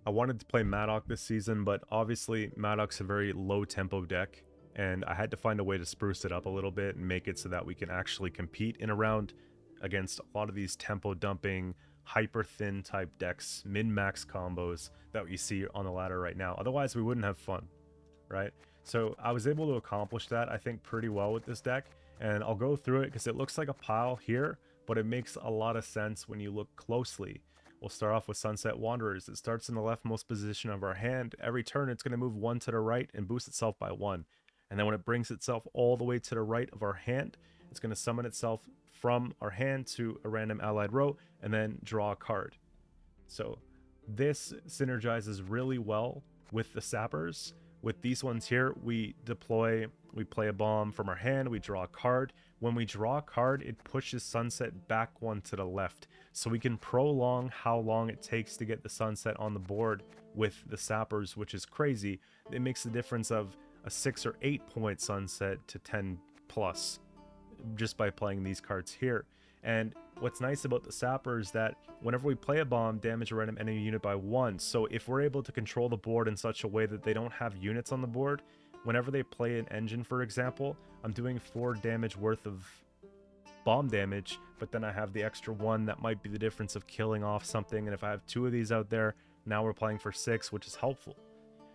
I wanted to play Madoc this season, but obviously Madoc's a very low tempo deck, and I had to find a way to spruce it up a little bit and make it so that we can actually compete in a round against a lot of these tempo dumping, hyper thin type decks, min-max combos that we see on the ladder right now. Otherwise, we wouldn't have fun, right? So I was able to accomplish that, I think, pretty well with this deck, and I'll go through it because it looks like a pile here, but it makes a lot of sense when you look closely. We'll start off with Sunset Wanderers. It starts in the leftmost position of our hand. Every turn, it's going to move 1 to the right and boost itself by 1. And then when it brings itself all the way to the right of our hand, it's going to summon itself from our hand to a random allied row and then draw a card. So this synergizes really well with the sappers. With these ones here, we play a bomb from our hand, we draw a card. When we draw a card, it pushes Sunset back 1 to the left. So we can prolong how long it takes to get the Sunset on the board with the sappers, which is crazy. It makes the difference of a 6 or 8 point Sunset to 10 plus just by playing these cards here. And what's nice about the sapper is that whenever we play a bomb, damage a random enemy unit by 1. So if we're able to control the board in such a way that they don't have units on the board, whenever they play an engine, for example, I'm doing 4 damage worth of bomb damage, but then I have the extra 1 that might be the difference of killing off something. And if I have 2 of these out there, now we're playing for 6, which is helpful.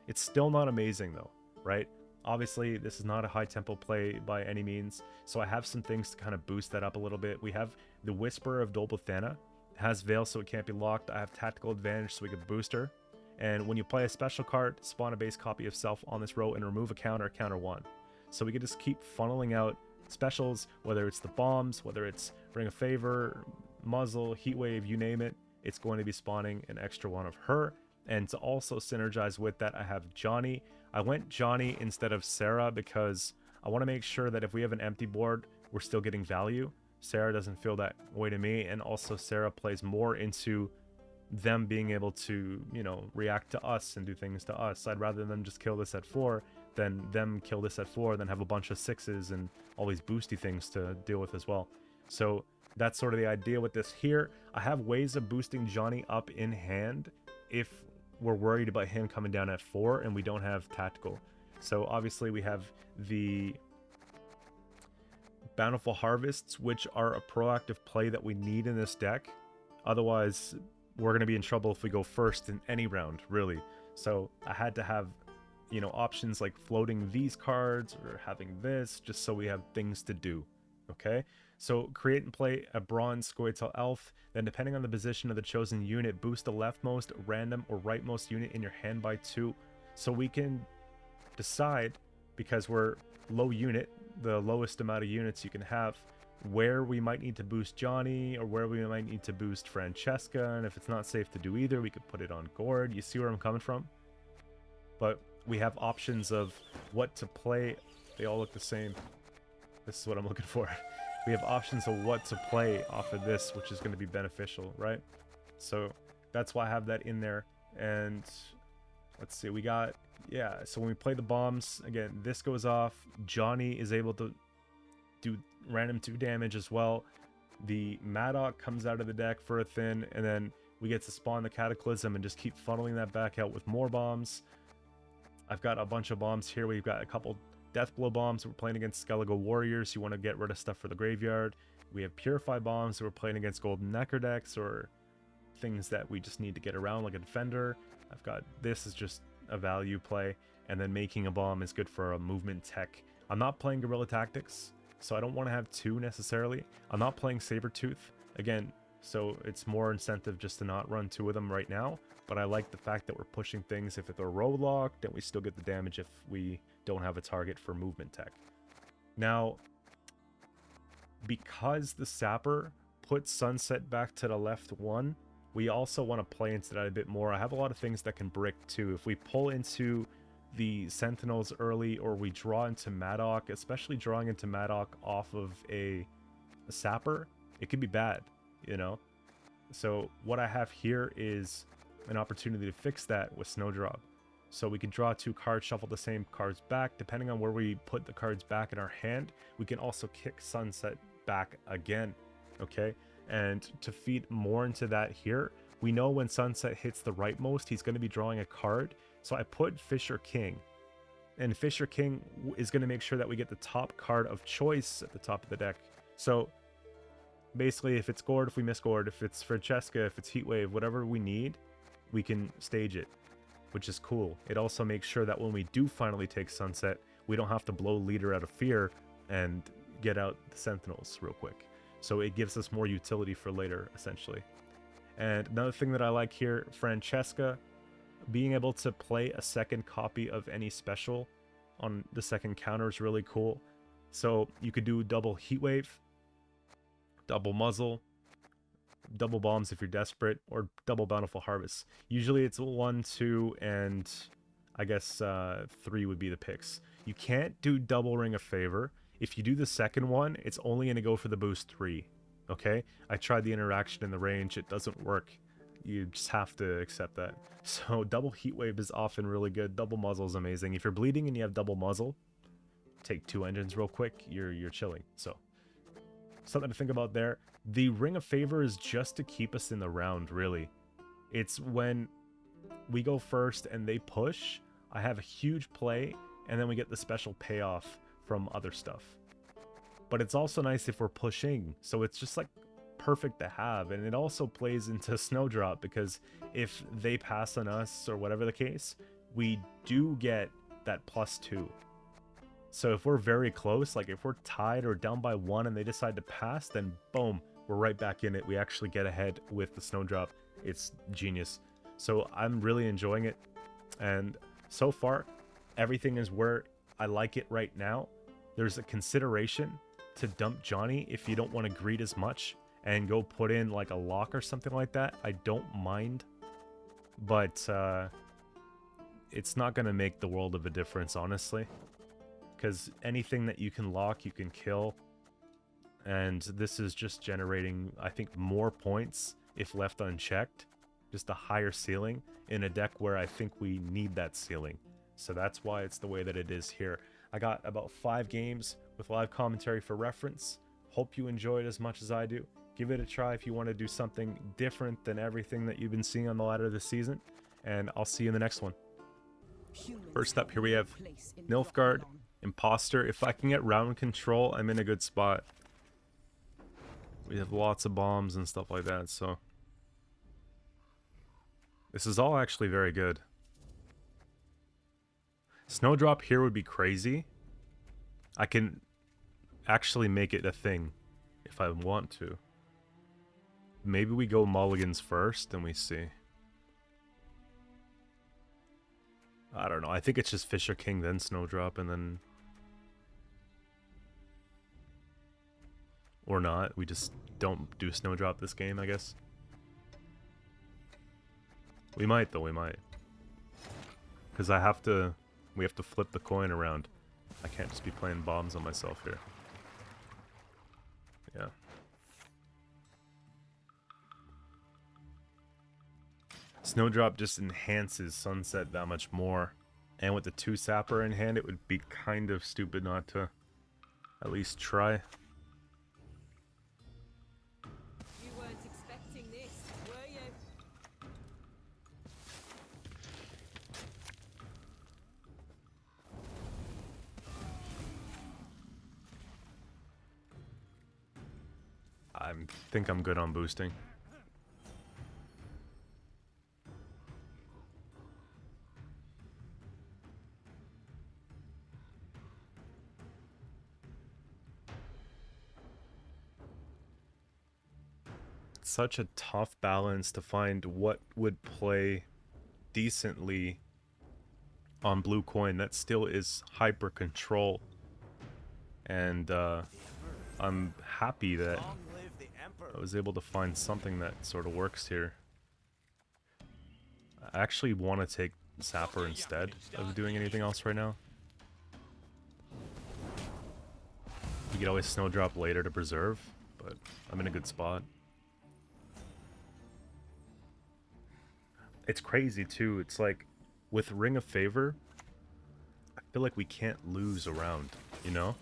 It's still not amazing though, right? Obviously, this is not a high tempo play by any means, so I have some things to kind of boost that up a little bit. We have the Whisper of Dolbothana. It has Veil, so it can't be locked. I have Tactical Advantage, so we can boost her. And when you play a special card, spawn a base copy of self on this row and remove a counter 1. So we can just keep funneling out specials, whether it's the bombs, whether it's Ring of Favor, Muzzle, Heatwave, you name it. It's going to be spawning an extra 1 of her. And to also synergize with that, I have Johnny. I went Johnny instead of Sarah because I want to make sure that if we have an empty board, we're still getting value. Sarah doesn't feel that way to me, and also Sarah plays more into them being able to, you know, react to us and do things to us. I'd rather them just kill this at 4 than them kill this at 4, then have a bunch of 6s and all these boosty things to deal with as well. So that's sort of the idea with this here. I have ways of boosting Johnny up in hand if we're worried about him coming down at 4 and we don't have tactical. So obviously we have the Bountiful Harvests, which are a proactive play that we need in this deck. Otherwise, we're going to be in trouble if we go first in any round, really. So I had to have, you know, options like floating these cards or having this, just so we have things to do. Okay, so create and play a bronze Scoia'tael elf, then depending on the position of the chosen unit, boost the leftmost, random, or rightmost unit in your hand by 2. So we can decide, because we're low unit, the lowest amount of units you can have, where we might need to boost Johnny or where we might need to boost Francesca, and if it's not safe to do either, we could put it on Gord. You see where I'm coming from? But we have options of what to play. They all look the same. This is what I'm looking for. We have options of what to play off of this, which is going to be beneficial, right? So that's why I have that in there. And let's see, we got, yeah, so when we play the bombs, again, this goes off. Johnny is able to do random 2 damage as well. The Madoc comes out of the deck for a thin, and then we get to spawn the Cataclysm and just keep funneling that back out with more bombs. I've got a bunch of bombs here. We've got a couple Deathblow bombs. We're playing against Skellige warriors. You want to get rid of stuff for the graveyard. We have Purify bombs. We're playing against Golden Necker decks or things that we just need to get around, like a Defender. I've got this is just a value play, and then making a bomb is good for a movement tech. I'm not playing Guerrilla Tactics, so I don't want to have 2 necessarily. I'm not playing Saber-Tooth again, so it's more incentive just to not run 2 of them right now. But I like the fact that we're pushing things. If they're row locked, then we still get the damage if we don't have a target for movement tech. Now, because the Sapper puts Sunset back to the left 1, we also want to play into that a bit more. I have a lot of things that can brick too. If we pull into the Sentinels early, or we draw into Madoc, especially drawing into Madoc off of a Sapper, it could be bad, you know? So what I have here is an opportunity to fix that with Snowdrop. So we can draw 2 cards, shuffle the same cards back. Depending on where we put the cards back in our hand, we can also kick Sunset back again, okay? And to feed more into that here, we know when Sunset hits the rightmost, he's going to be drawing a card. So I put Fisher King. And Fisher King is going to make sure that we get the top card of choice at the top of the deck. So basically, if it's Gord, if we miss Gord, if it's Francesca, if it's Heatwave, whatever we need, we can stage it, which is cool. It also makes sure that when we do finally take Sunset, we don't have to blow leader out of fear and get out the Sentinels real quick. So it gives us more utility for later, essentially. And another thing that I like here, Francesca, being able to play a second copy of any special on the second counter is really cool. So you could do double Heatwave, double Muzzle, double Bombs if you're desperate, or double Bountiful Harvest. Usually it's 1, 2, and I guess 3 would be the picks. You can't do double Ring of Favor. If you do the second one, it's only going to go for the boost 3. Okay? I tried the interaction in the range. It doesn't work. You just have to accept that. So double Heatwave is often really good. Double Muzzle is amazing. If you're bleeding and you have double Muzzle, take 2 engines real quick. You're chilling. So something to think about there. The Ring of Favor is just to keep us in the round, really. It's when we go first and they push, I have a huge play, and then we get the special payoff from other stuff. But it's also nice if we're pushing, so it's just like perfect to have. And it also plays into Snowdrop, because if they pass on us or whatever the case, we do get that +2. So if we're very close, like if we're tied or down by 1 and they decide to pass, then boom, we're right back in it. We actually get ahead with the Snowdrop. It's genius. So I'm really enjoying it. And so far, everything is where I like it right now. There's a consideration to dump Johnny if you don't want to greed as much and go put in like a lock or something like that. I don't mind, but it's not going to make the world of a difference, honestly, because anything that you can lock, you can kill, and this is just generating, I think, more points if left unchecked, just a higher ceiling in a deck where I think we need that ceiling. So that's why it's the way that it is here. I got about 5 games with live commentary for reference. Hope you enjoyed as much as I do. Give it a try if you want to do something different than everything that you've been seeing on the ladder this season, and I'll see you in the next one. First up, here we have Nilfgaard, Imposter. If I can get round control, I'm in a good spot. We have lots of bombs and stuff like that, so this is all actually very good. Snowdrop here would be crazy. I can actually make it a thing if I want to. Maybe we go mulligans first and we see. I don't know. I think it's just Fisher King, then Snowdrop, and then... Or not. We just don't do Snowdrop this game, I guess. We might, though. We might. Because we have to flip the coin around. I can't just be playing bombs on myself here. Yeah. Snowdrop just enhances Sunset that much more. And with the 2 Sapper in hand, it would be kind of stupid not to at least try. You weren't expecting this, were you? I think I'm good on boosting. Such a tough balance to find what would play decently on blue coin that still is hyper control, and I'm happy that I was able to find something that sort of works here. I actually want to take Sapper instead of doing anything else right now. You could always Snowdrop later to preserve, but I'm in a good spot. It's crazy too. It's like with Ring of Favor, I feel like we can't lose around, you know?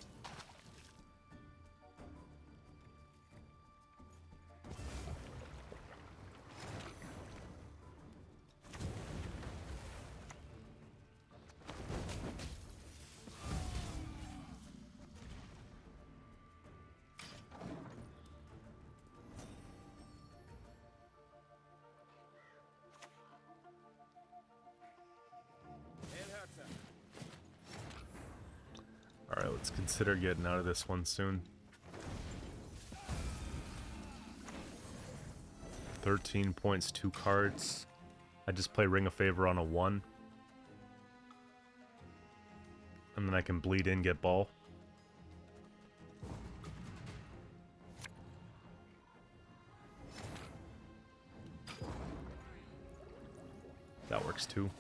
let's consider getting out of this one soon. 13 points, 2 cards. I just play Ring of Favor on a 1. And then I can bleed in, get ball. That works too.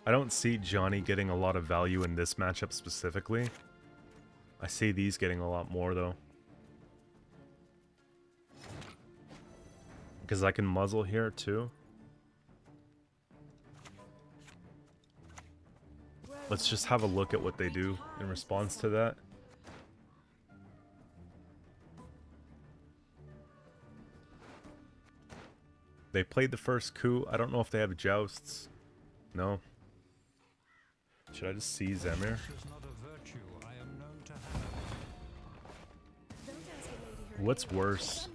I don't see Johnny getting a lot of value in this matchup specifically. I see these getting a lot more though. Because I can muzzle here too. Let's just have a look at what they do in response to that. They played the first coup. I don't know if they have jousts. No. Should I just see Zemir? What's worse?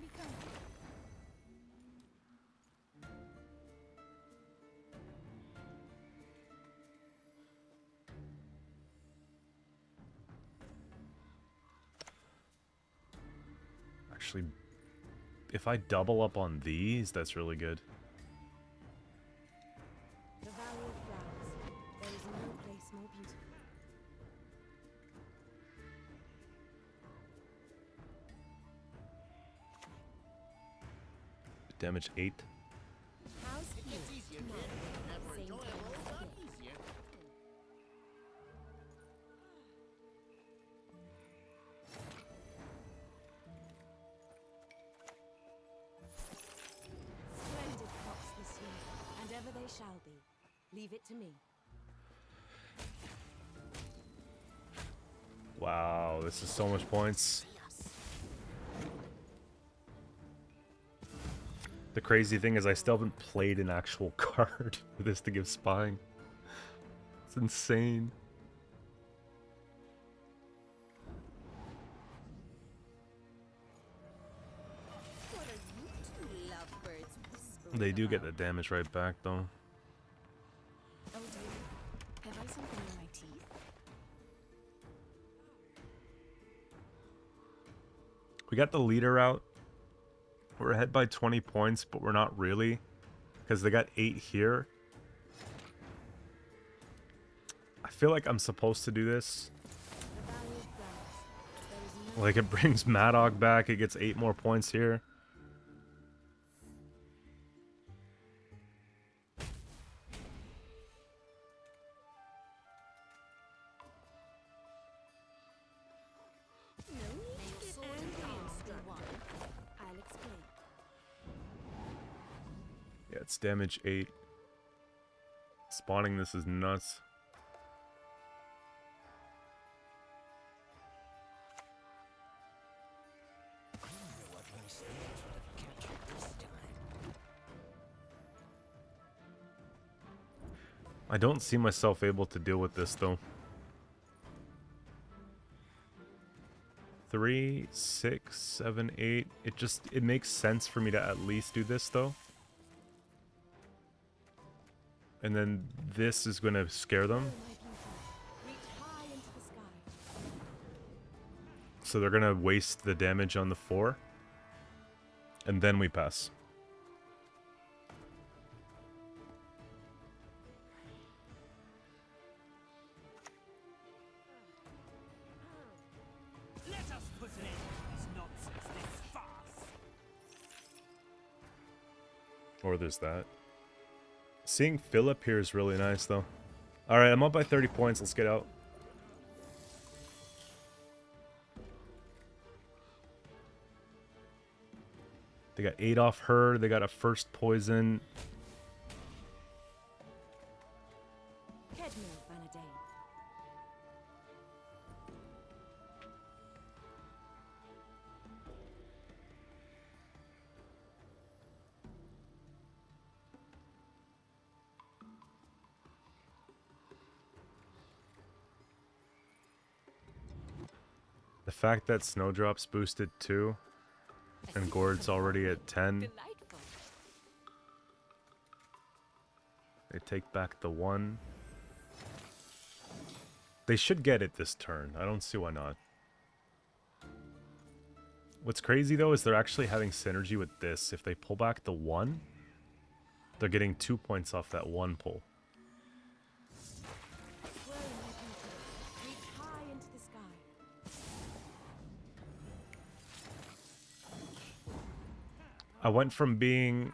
Actually, if I double up on these, that's really good. The Valley of Flowers. There is no place more beautiful. Damage 8. How's it tomorrow? Same time as today. Splendid crops this year, and ever they shall be. Leave it to me. Wow, this is so much points. The crazy thing is I still haven't played an actual card for this to give spying. It's insane. What are you two lovebirds whispering They do get about? the damage right back though. Oh dear. Have I something in my teeth? We got the leader out. We're ahead by 20 points, but we're not really. Because they got 8 here. I feel like I'm supposed to do this. The Valley of Flowers. There is no Like, it brings Madoc back. It gets 8 more points here. No need to get angry and strong. I'll explain. Yeah, it's damage 8. Spawning this is nuts. I don't see myself able to deal with this though. 3, 6, 7, 8. It makes sense for me to at least do this though. And then this is going to scare them. Oh, my beauty. Reach high into the sky. So they're going to waste the damage on the 4. And then we pass. Let us put an end to this nonsense, this farce. Or there's that. Seeing Philip here is really nice, though. Alright, I'm up by 30 points. Let's get out. They got 8 off her. They got a first poison. Kedmil Vanadane. The fact that Snowdrop's boosted too, and Gord's already at 10. Delightful. They take back the 1. They should get it this turn. I don't see why not. What's crazy though is they're actually having synergy with this. If they pull back the 1, they're getting 2 points off that 1 pull. Swirl, my people. Reach high into the sky. I went from being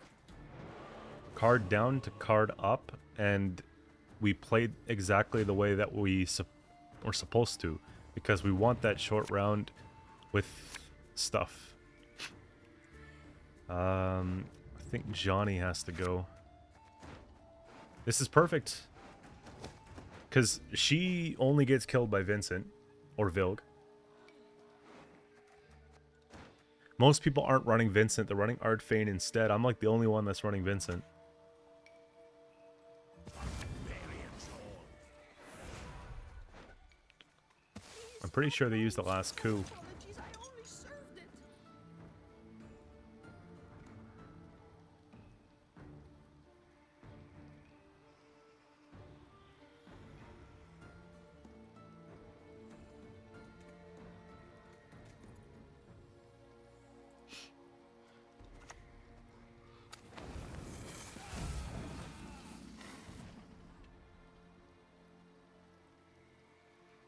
card down to card up, and we played exactly the way that we're supposed to, because we want that short round with stuff. I think Johnny has to go. This is perfect, because she only gets killed by Vincent or Vilg. Most people aren't running Vincent, they're running Ardfane instead. I'm like the only one that's running Vincent. I'm pretty sure they used the last coup. Apologies, I only served it.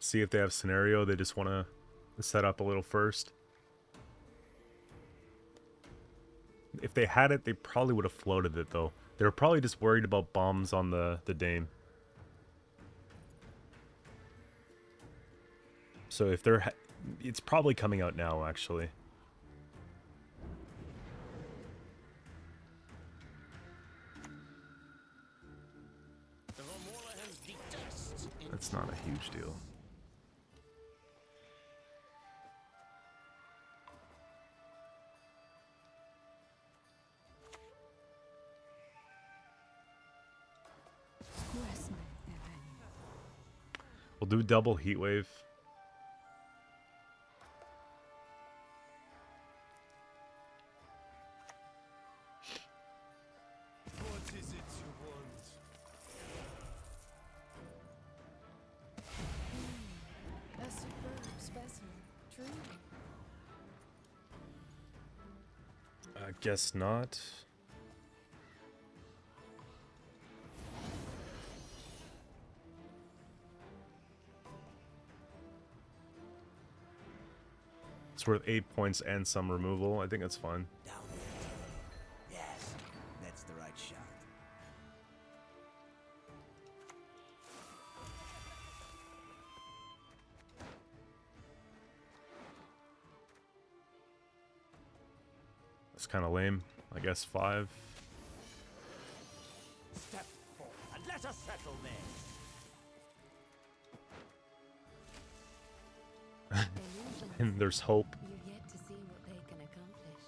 See if they have scenario. They just want to set up a little first. If they had it, they probably would have floated it though. They were probably just worried about bombs on the Dame. So if they're, it's probably coming out now actually. That's not a huge deal. We'll do double heat wave. What is it you want? A superb specimen, truly. I guess not. It's worth 8 points and some removal. I think that's fine. Down there. Yes, that's the right shot. That's kind of lame. I guess 5. Step forward and let us settle this. And there's hope. You're yet to see what they can accomplish.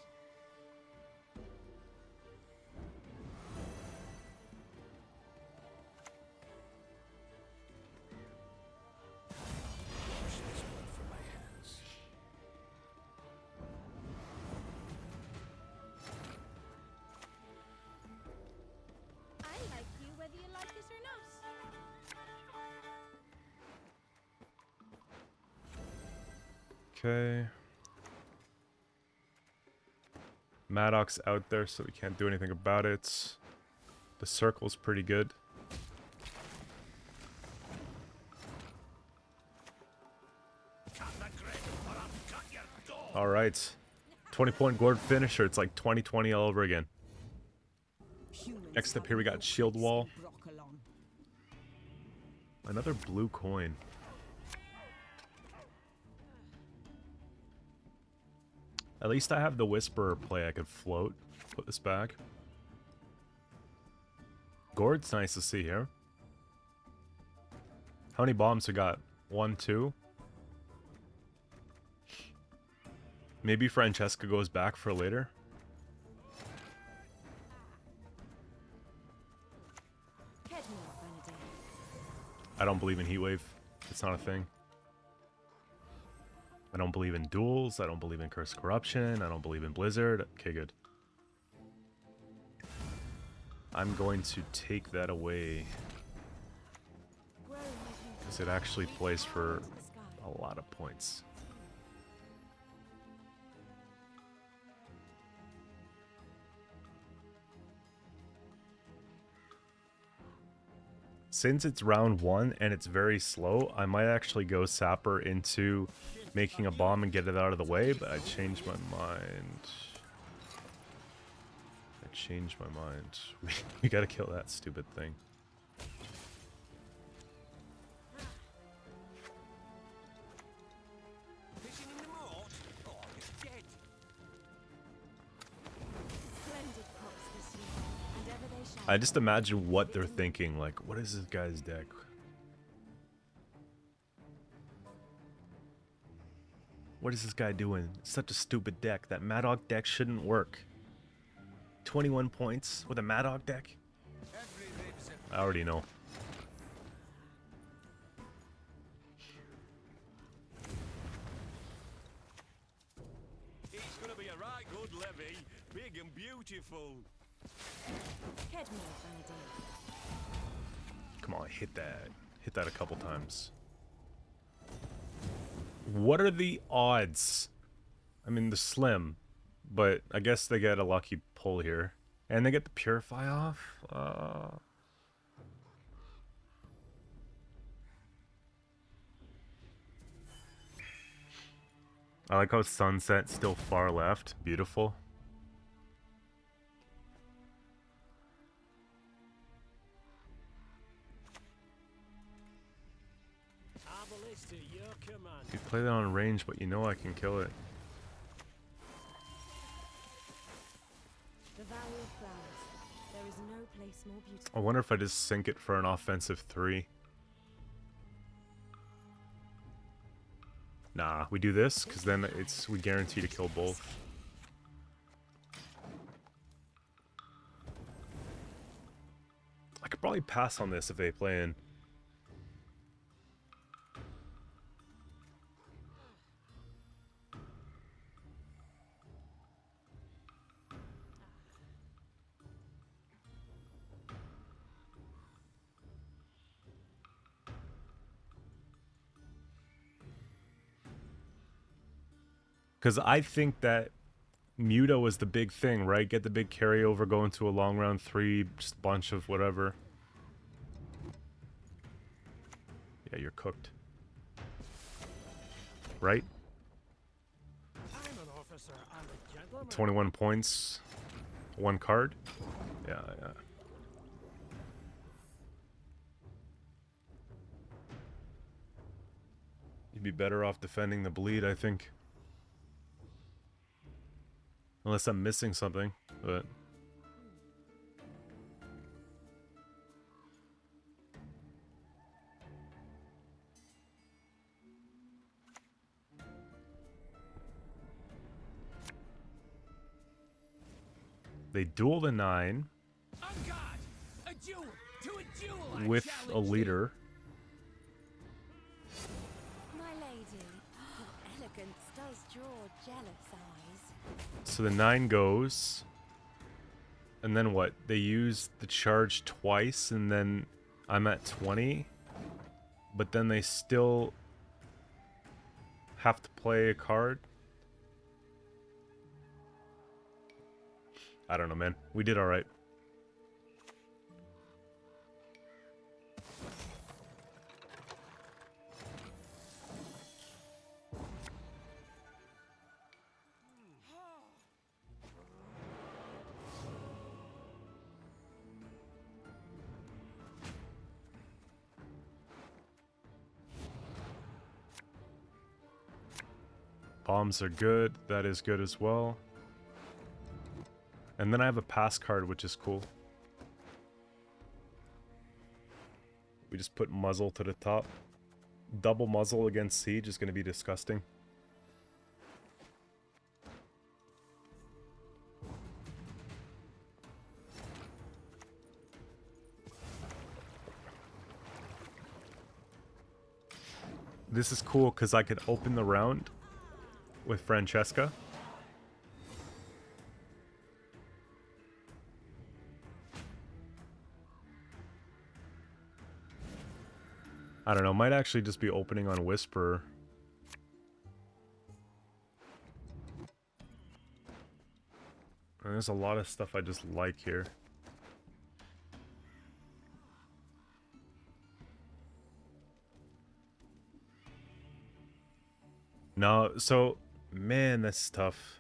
Wash this blood from my hands. I like you whether you like us or not. Okay. Madoc's out there, so we can't do anything about it. The circle's pretty good. Alright. 20-point Gord finisher. It's like 2020 all over again. Next up here we got Shield Wall. Another blue coin. At least I have the Whisperer play. I could float. Put this back. Gord's nice to see here. How many bombs we got? 1, 2. Maybe Francesca goes back for later. I don't believe in Heatwave. It's not a thing. I don't believe in duels. I don't believe in Curse Corruption. I don't believe in Blizzard. Okay, good. I'm going to take that away. Because it actually plays for a lot of points. Since it's round 1 and it's very slow, I might actually go Sapper into making a bomb and get it out of the way, but I changed my mind. We gotta kill that stupid thing. I just imagine what they're thinking, like, what is this guy's deck? What is this guy doing? Such a stupid deck. That Madoc deck shouldn't work. 21 points with a Madoc deck? I already know. It's gonna be a right good levy, big and beautiful. Come on, hit that. Hit that a couple times. What are the odds? I mean, they're slim, but I guess they get a lucky pull here. And they get the Purify off? I like how Sunset's still far left. Beautiful. You play that on range, but you know I can kill it. The Valley of Flowers. There is no place more beautiful. I wonder if I just sink it for an offensive 3. Nah, we do this, because then we guarantee to kill both. I could probably pass on this if they play in. Because I think that Muta was the big thing, right? Get the big carryover, go into a long round 3, just a bunch of whatever. Yeah, you're cooked. Right? I'm an officer and a gentleman. 21 points. 1 card? Yeah, yeah. You'd be better off defending the bleed, I think. Unless I'm missing something, but... They duel the 9 On guard! A duel! To a duel! I with a challenge leader. My lady, your elegance does draw jealous eyes. So the 9 goes. And then what? They use the charge twice and then I'm at 20. But then they still have to play a card. I don't know, man. We did alright. Bombs are good. That is good as well. And then I have a pass card, which is cool. We just put muzzle to the top. Double muzzle against siege is going to be disgusting. This is cool because I could open the round with Francesca. I don't know, might actually just be opening on Whisper. And there's a lot of stuff I just like here. No, so, man, that's tough.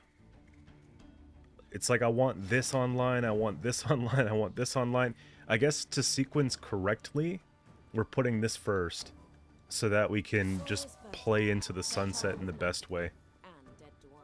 It's like I want this online, I want this online, I want this online. I guess to sequence correctly, we're putting this first, so that we can just play into the sunset in the best way. And dead to one.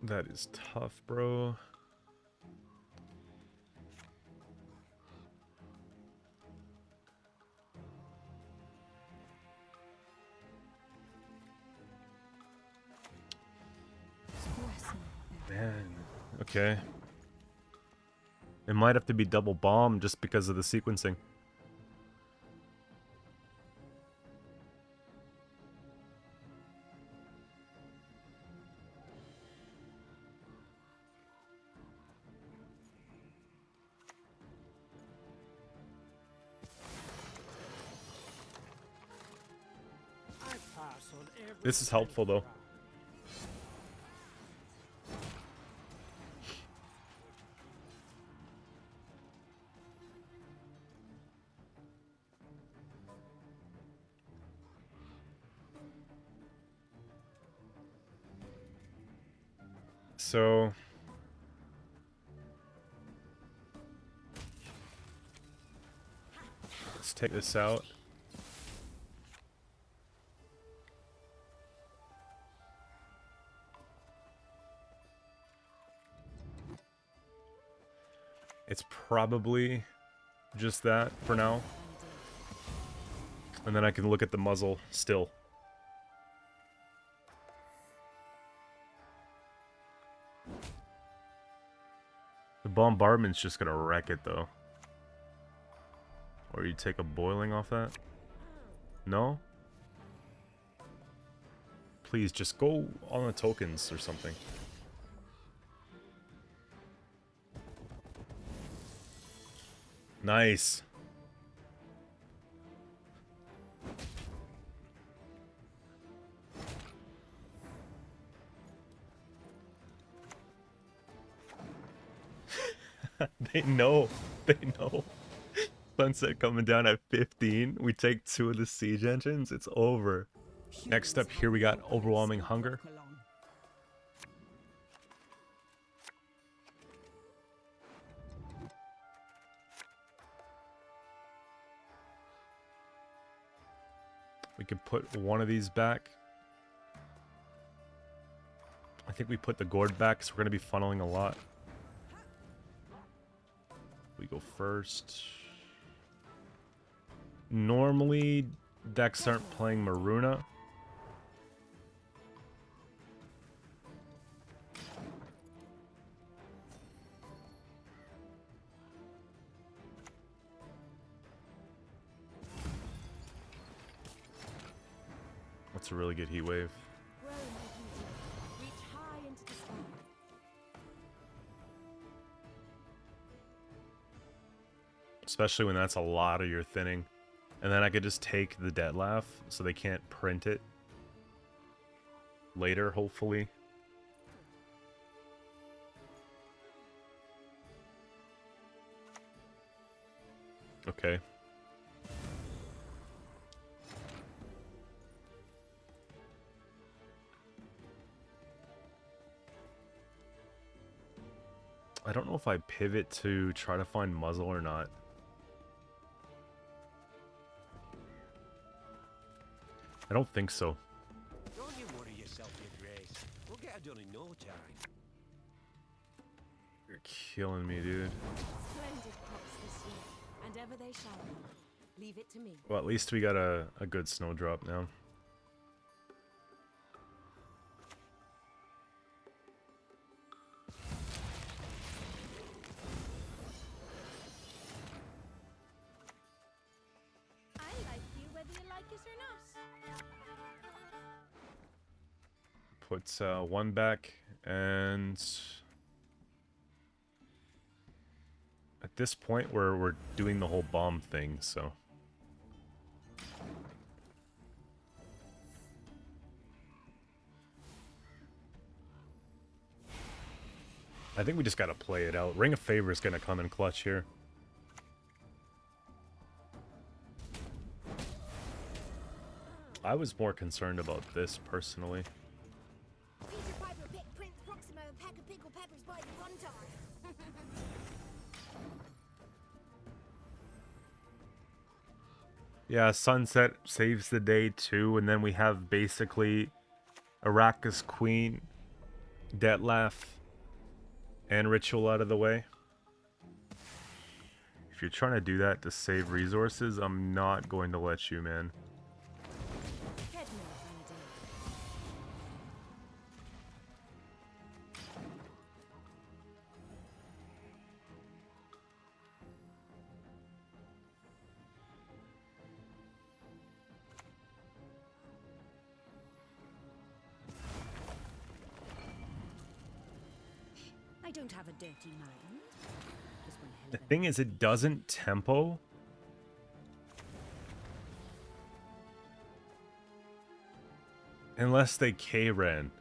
That is tough, bro. Man, okay. It might have to be double bomb just because of the sequencing. I pass on every This is helpful though. So let's take this out. It's probably just that for now. And then I can look at the muzzle still. The bombardment's just gonna wreck it though. Or you take a boiling off that? No? Please just go on the tokens or something. Nice. They know. They know. Sunset coming down at 15. We take 2 of the siege engines. It's over. Next up here we got Overwhelming Hunger. We could put one of these back. I think we put the gourd back because we're going to be funneling a lot. We go first. Normally, decks aren't playing Maruna. That's a really good heat wave. Grow in the beauty. Reach high into the sky. Especially when that's a lot of your thinning. And then I could just take the Deadlaugh so they can't print it later, hopefully. Okay. I don't know if I pivot to try to find muzzle or not. I don't think so. Don't you worry yourself, Your Grace. We'll get it done in no time. You're killing me, dude. Splendid crops this year, and ever they shall be. Leave it to me. Well, at least we got a good snowdrop now. I like you whether you like us or not. Puts one back, and at this point we're doing the whole bomb thing, so I think we just gotta play it out. Ring of Favor is gonna come in clutch here. I was more concerned about this personally. Peter Piper picked Prince Proximo and pack of pickle peppers by the one time. Yeah, Sunset saves the day too, and then we have basically Arrakis Queen, Detlef, and Ritual out of the way. If you're trying to do that to save resources, I'm not going to let you, man. Head north on a day. I don't have a dirty mind. Just one hell The of a thing is, it doesn't tempo. Unless they K-ran.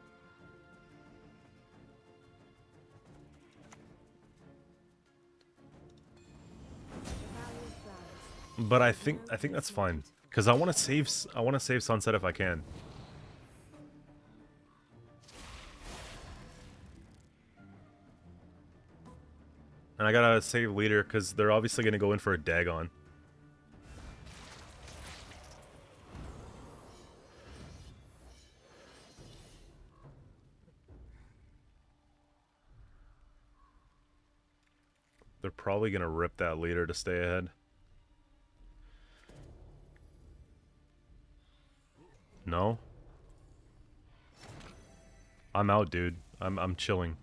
value flowers. But I think that's fine. Cause I wanna save Sunset if I can. And I gotta save leader because they're obviously gonna go in for a Dagon. They're probably gonna rip that leader to stay ahead. No? I'm out, dude. I'm chilling.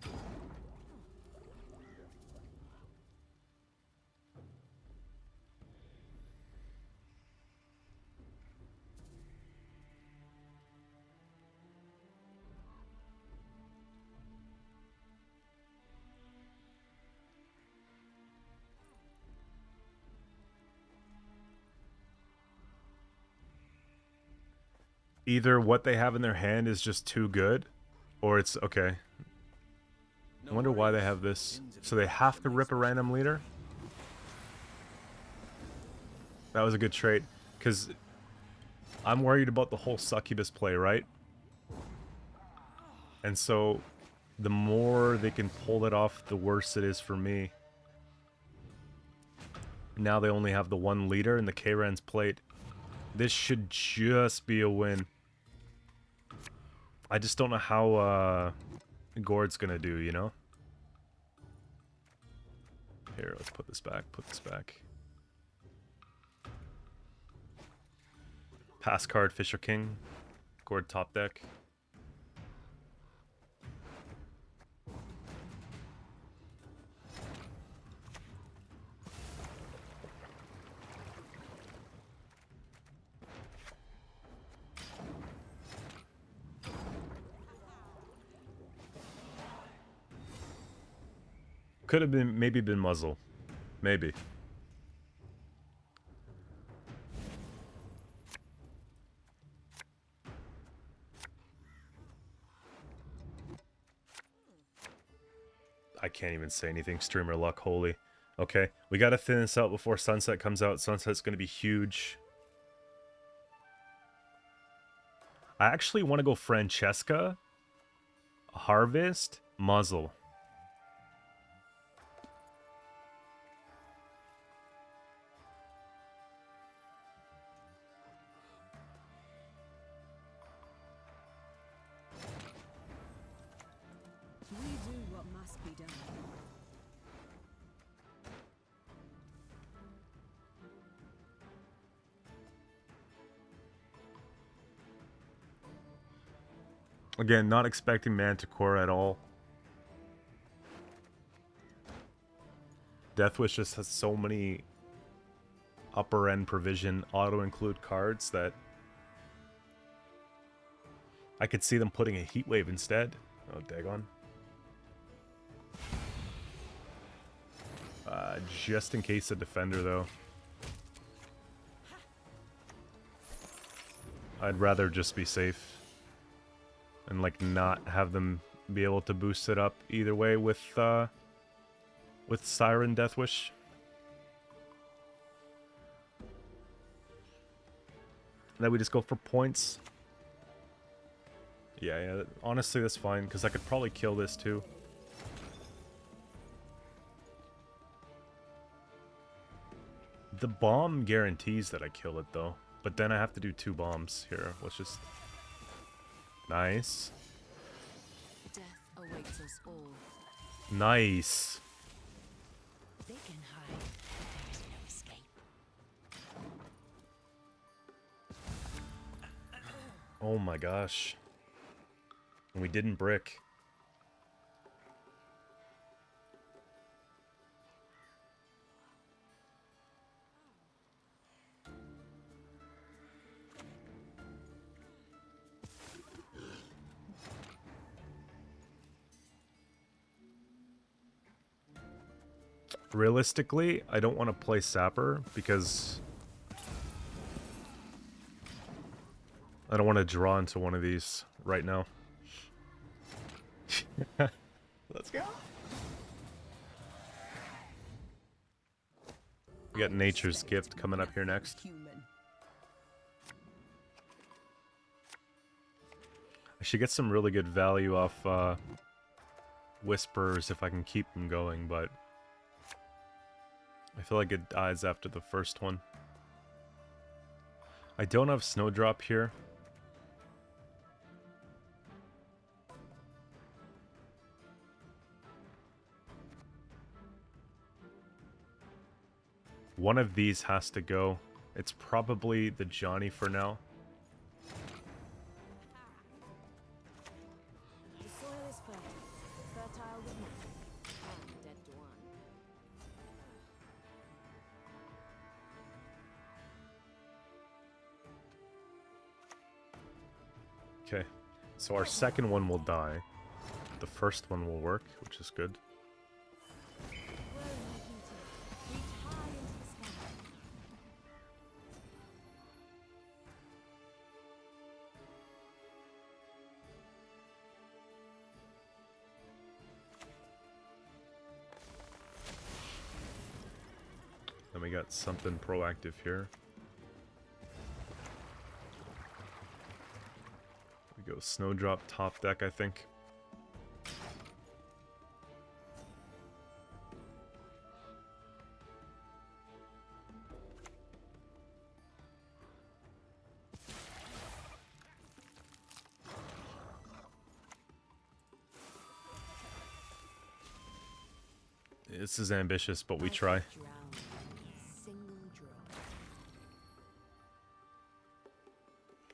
Either what they have in their hand is just too good, or it's okay. I wonder why they have this. So they have to rip a random leader? That was a good trait, because I'm worried about the whole succubus play, right? And so the more they can pull it off, the worse it is for me. Now they only have the one leader and the K-Ran's plate. This should just be a win. I just don't know how Gord's gonna do, you know? Here, let's put this back, Pass card, Fisher King. Gord top deck. Could have been, maybe been muzzle. Maybe. I can't even say anything. Streamer luck, holy. Okay, we gotta thin this out before Sunset comes out. Sunset's gonna be huge. I actually want to go Francesca, Harvest, Muzzle. We do what must be done. Again, not expecting Manticore at all. Deathwish just has so many upper end provision auto-include cards that I could see them putting a Heat Wave instead. Oh, daggone. Just in case a defender, though. I'd rather just be safe. And, like, not have them be able to boost it up either way with Siren Deathwish. Then we just go for points. Yeah, honestly, that's fine, because I could probably kill this, too. The bomb guarantees that I kill it, though. But then I have to do 2 bombs here. Let's just... Nice. Death awaits us all. Nice. They can hide, but there is no escape. Oh my gosh. And we didn't brick. Realistically, I don't want to play Sapper because I don't want to draw into one of these right now. Let's go. We got Nature's Gift coming up here next. I should get some really good value off Whisperers if I can keep them going, but I feel like it dies after the first one. I don't have Snowdrop here. One of these has to go. It's probably the Johnny for now. The soil is fertile with nothing, and dead to one. Okay, so our second one will die. The first one will work, which is good. Then we got something proactive here. We go Snowdrop top deck, I think. This is ambitious, but we try.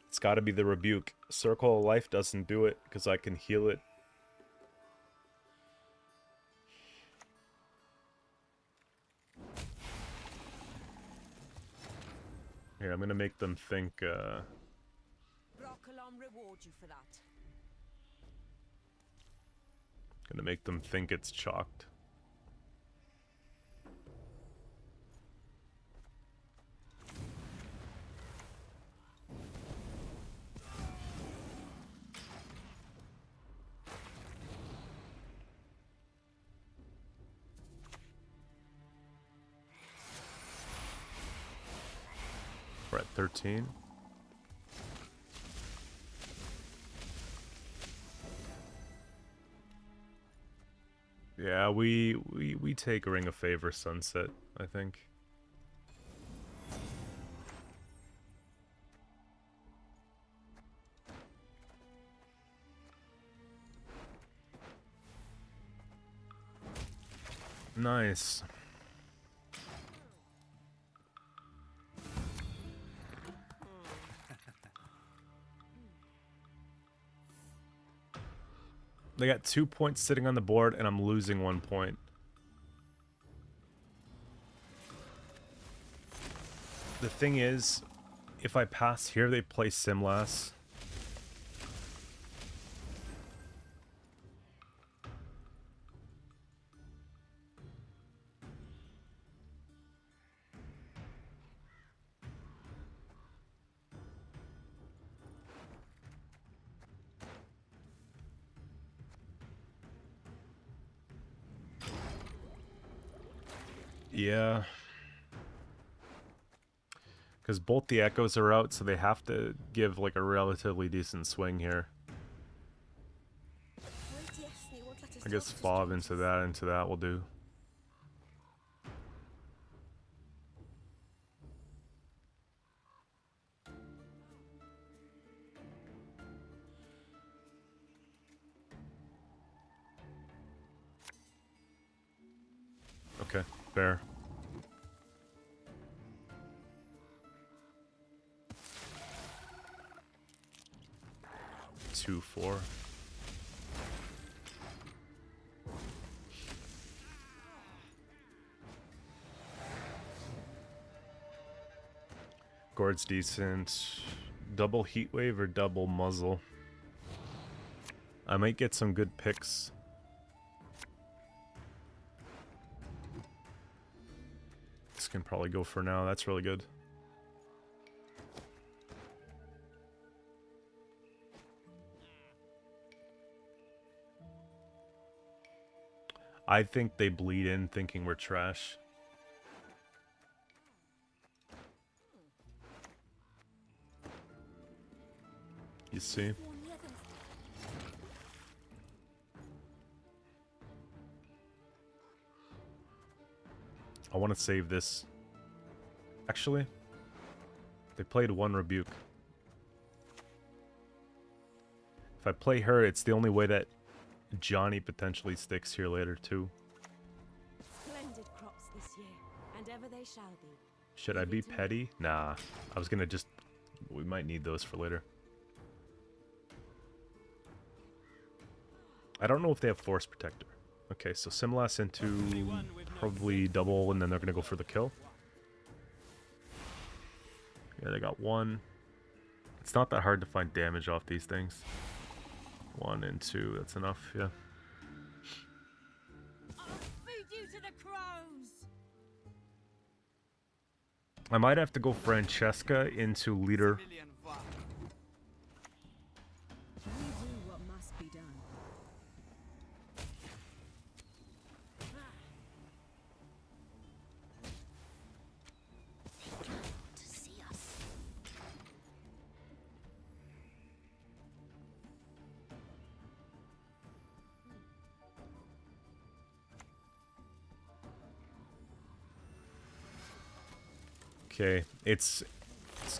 It's gotta be the Rebuke. Circle of Life doesn't do it, because I can heal it. Here, I'm gonna make them think, Broccolom reward you for that. Gonna make them think it's chalked. We're at 13. Yeah, we take Ring of Favor Sunset, I think. Nice. They got 2 points sitting on the board, and I'm losing 1 point. The thing is, if I pass here, they play Simlas. Yeah. Because both the echoes are out, so they have to give like a relatively decent swing here. I guess fob into that will do. Okay, fair. Two, 4. Gord's decent. Double heat wave or double muzzle. I might get some good picks. This can probably go for now. That's really good. I think they bleed in thinking we're trash. You see? I want to save this. Actually, they played 1 rebuke. If I play her, it's the only way that Johnny potentially sticks here later too. Splendid crops this year, and ever they shall be. Should I be petty? Nah. I was gonna just... We might need those for later. I don't know if they have Force Protector. Okay, so Simlas into probably double, and then they're gonna go for the kill. Yeah, they got 1. It's not that hard to find damage off these things. 1 and 2, that's enough, yeah. I'll feed you to the crows. I might have to go Francesca into leader. We do what must be done. To see us. Okay, it's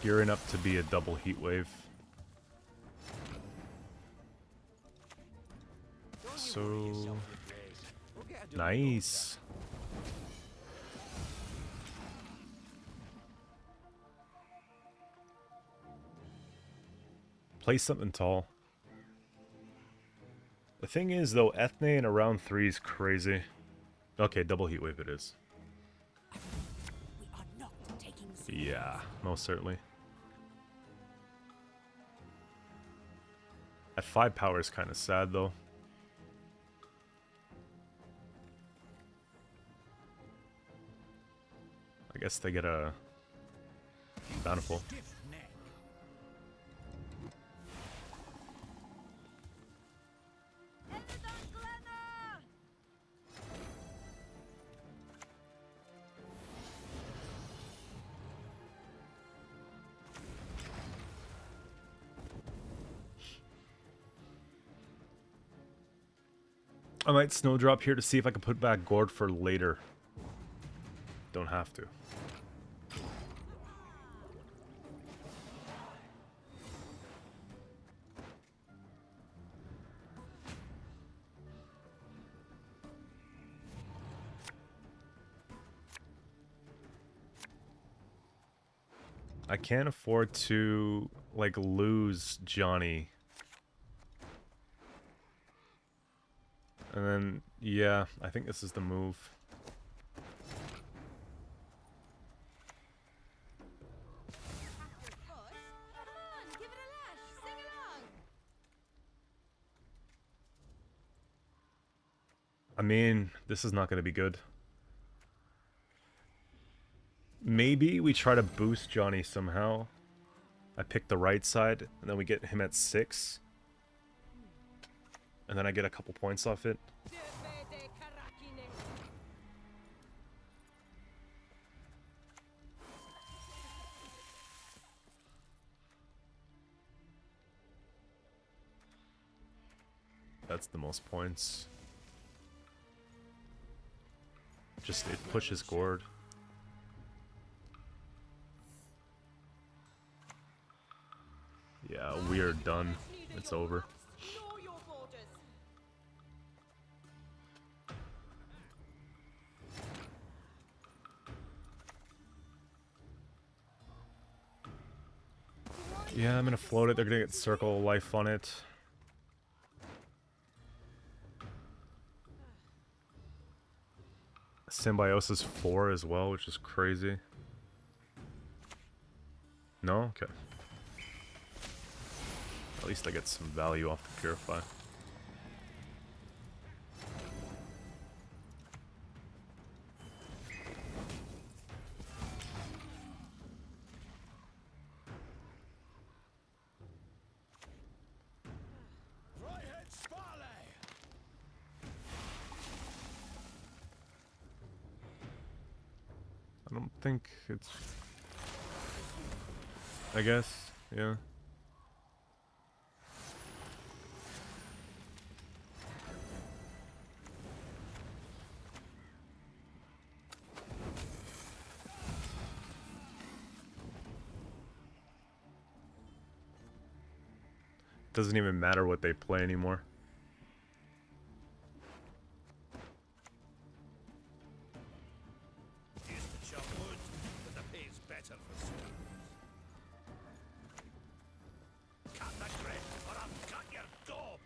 gearing up to be a double heat wave. So nice. Play something tall. The thing is though, Ethne in around 3 is crazy. Okay, double heat wave it is. We are not taking this. Yeah, most certainly. At 5 power is kind of sad though. I guess they get a bountiful. I might snowdrop here to see if I can put back Gord for later. Don't have to. I can't afford to, like, lose Johnny. And then, yeah, I think this is the move. I mean, this is not going to be good. Maybe we try to boost Johnny somehow. I pick the right side, and then we get him at 6. And then I get a couple points off it. That's the most points. Just, it pushes Gord. Yeah, we are done. It's over. Yeah, I'm gonna float it. They're gonna get circle life on it. Symbiosis 4 as well, which is crazy. No? Okay. At least I get some value off the Purify. I don't think it's... I guess, yeah. Doesn't even matter what they play anymore. Used to chop wood, but the pay's better for swords. Cut the grit, or I'll cut your gob!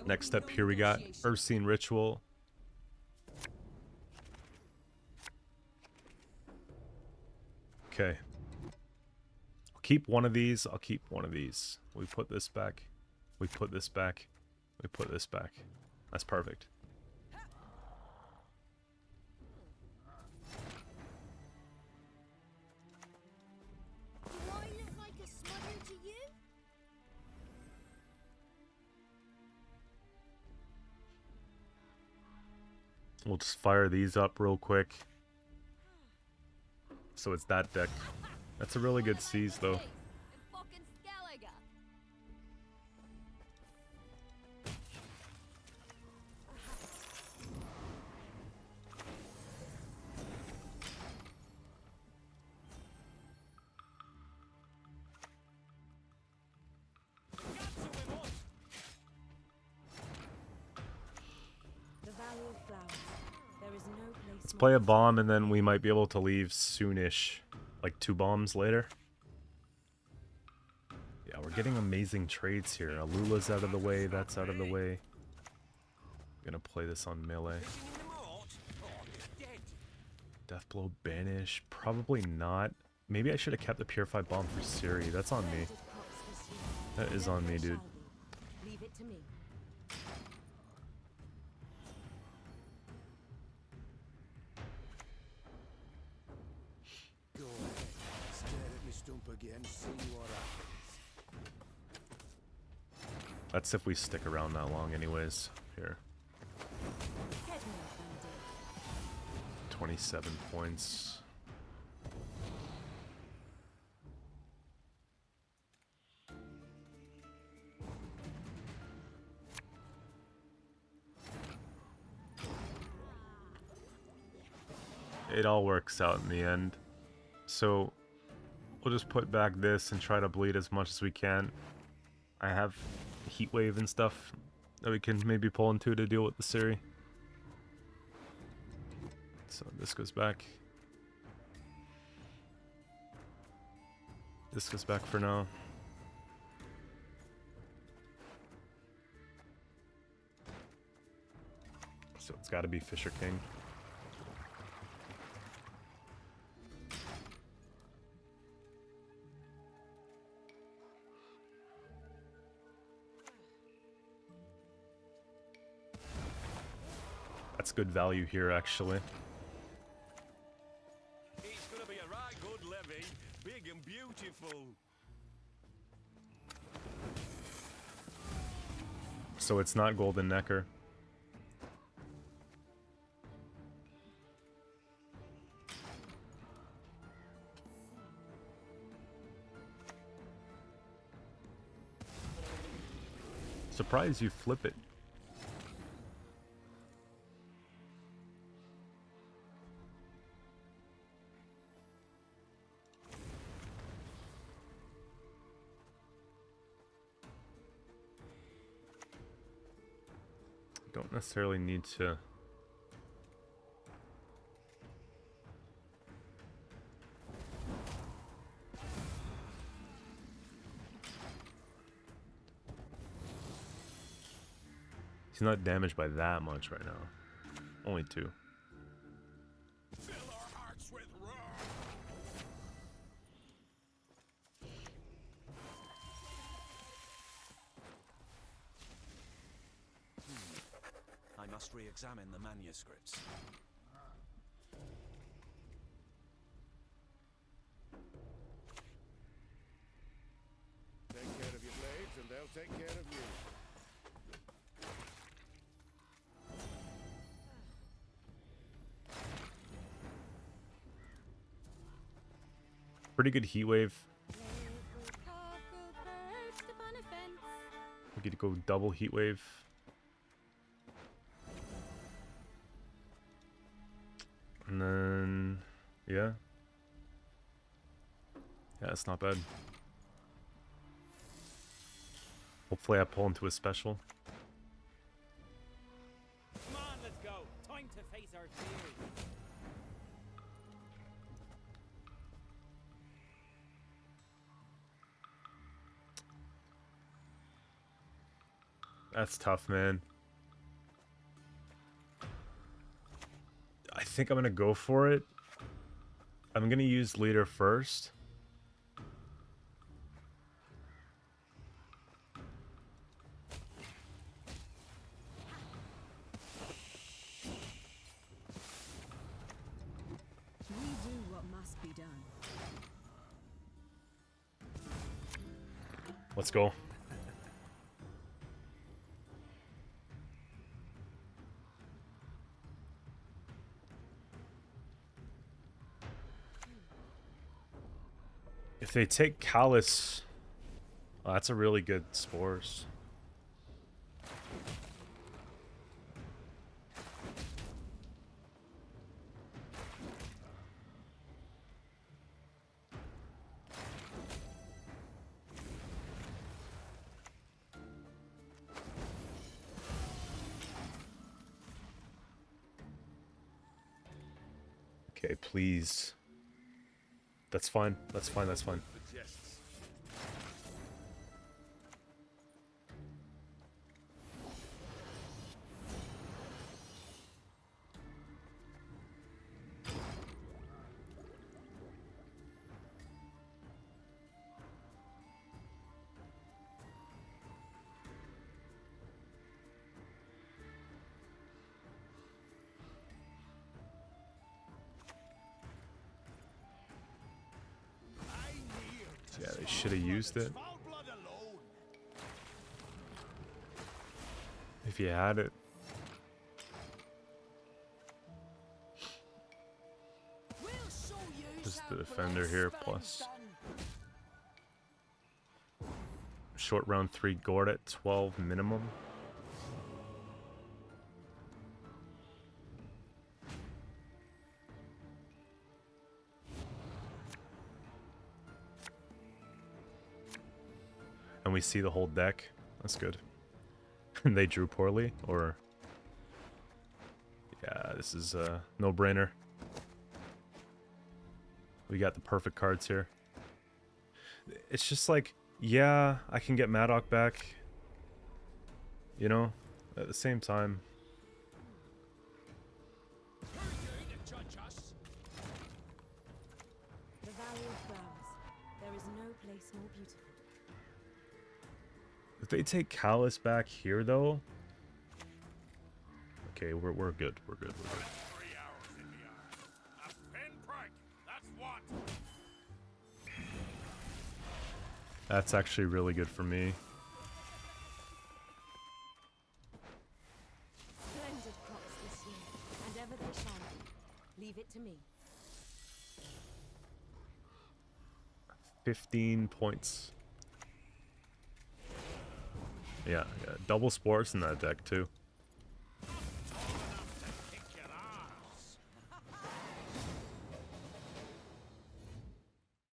Next up here we got Ursine Ritual. Okay. I'll keep one of these. I'll keep one of these. We put this back. We put this back. We put this back. That's perfect. Do I look like a smuggle to you? We'll just fire these up real quick. So it's that deck. That's a really good seize though. And fucking Skellige. The Valley of Flowers. There is no place. Let's play a bomb and then we might be able to leave soonish. Like 2 bombs later. Yeah, we're getting amazing trades here. Alula's out of the way, that's out of the way. I'm gonna play this on melee. Deathblow banish. Probably not. Maybe I should have kept the Purified Bomb for Siri. That's on me. That is on me, dude. Leave it to me. Go ahead, stare at me stump again, see what happens. That's if we stick around that long anyways. Here. Get me up, Andy. 27 points. It all works out in the end. So we'll just put back this and try to bleed as much as we can. I have heat wave and stuff that we can maybe pull into to deal with the Siri. So this goes back. This goes back for now. It's got to be Fisher King. That's good value here, actually. It's gonna be a right good levy, big and beautiful. So it's not Golden Necker. Surprised you flip it. Don't necessarily need to. He's not damaged by that much right now. Only 2. Fill our hearts with wrath. I must re-examine the manuscripts. Take care of your blades and they'll take care of you. Pretty good heat wave. Playful cockle perched upon a fence. We could go double heat wave. And then, yeah. Yeah, it's not bad. Hopefully I pull into a special. Come on, let's go. Time to face our theory. That's tough, man. I think I'm gonna go for it. I'm gonna use leader first. We do what must be done. Let's go. If they take Callus, oh, that's a really good spores. Okay, please. That's fine. That's fine. That's fine. Yeah, they should have used it. If you had it. Just the defender here, plus short round 3 gourd at 12 minimum. And we see the whole deck. That's good. And they drew poorly, or... Yeah, this is a no-brainer. We got the perfect cards here. It's just like, yeah, I can get Madoc back. You know? At the same time... The Valley of Flowers. There is no place more beautiful. If they take Callus back here, though... Okay, we're good. We're good. 3 hours in the eye. A pinprick. That's what. That's actually really good for me. Splendid crops this year, and ever they shall be. Leave it to me. 15 points. Yeah, double sports in that deck too.